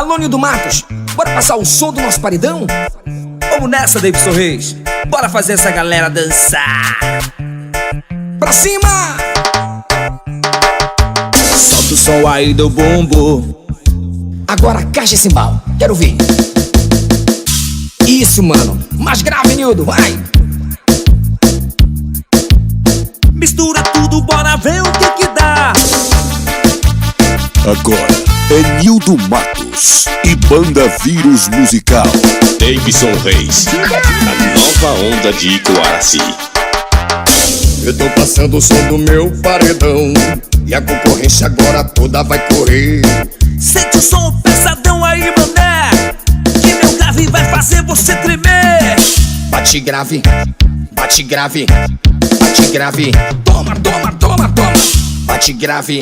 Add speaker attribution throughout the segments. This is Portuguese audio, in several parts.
Speaker 1: Alô, Nildo Matos, bora passar o som do nosso paredão?
Speaker 2: Vamos nessa, Davidson Reis. Bora fazer essa galera dançar.
Speaker 1: Pra cima!
Speaker 2: Solta o som aí do bumbum.
Speaker 1: Agora caixa e cimbal, quero ver. Isso, mano, mais grave, Nildo, vai!
Speaker 2: Mistura tudo, bora ver o que dá.
Speaker 3: Agora é Nildo Matos e Banda Vírus Musical.
Speaker 4: Davidson Reis, a nova onda de Coaraci.
Speaker 5: Eu tô passando o som do meu paredão e a concorrência agora toda vai correr.
Speaker 2: Sente o som pesadão aí, mané, que meu grave vai fazer você tremer.
Speaker 5: Bate grave, bate grave, bate grave.
Speaker 1: Toma, toma, toma, toma!
Speaker 5: Bate grave,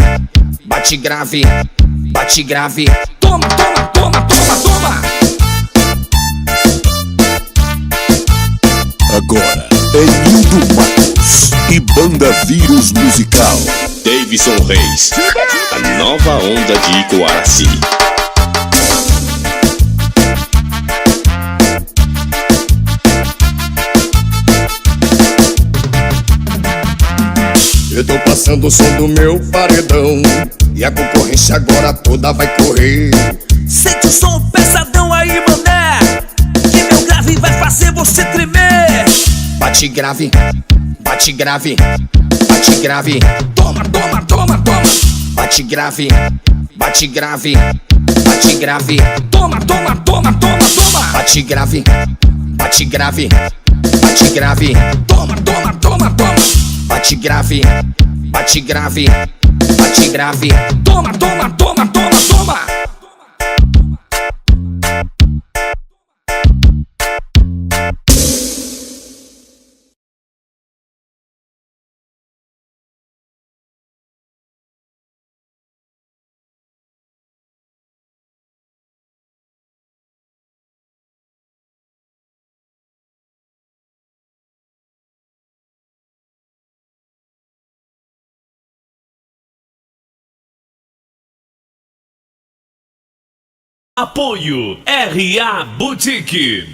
Speaker 5: bate grave, bate grave.
Speaker 1: Toma, toma, toma, toma, toma!
Speaker 3: Agora é Nildo Matos e Banda Vírus Musical.
Speaker 4: Davidson Reis, a nova onda de Coaraci.
Speaker 5: Eu tô passando o som do meu paredão e a concorrência agora toda vai correr.
Speaker 2: Sente o som pesadão aí, mané, que meu grave vai fazer você tremer.
Speaker 5: Bate grave, bate grave, bate grave.
Speaker 1: Toma, toma, toma, toma!
Speaker 5: Bate grave, bate grave, bate grave.
Speaker 1: Toma, toma, toma, toma, toma!
Speaker 5: Bate grave, bate grave, bate grave.
Speaker 1: Toma, toma, toma, toma!
Speaker 5: Bate grave, bate grave, bate grave.
Speaker 1: Toma, toma, toma, toma, toma!
Speaker 6: Apoio RA Boutique.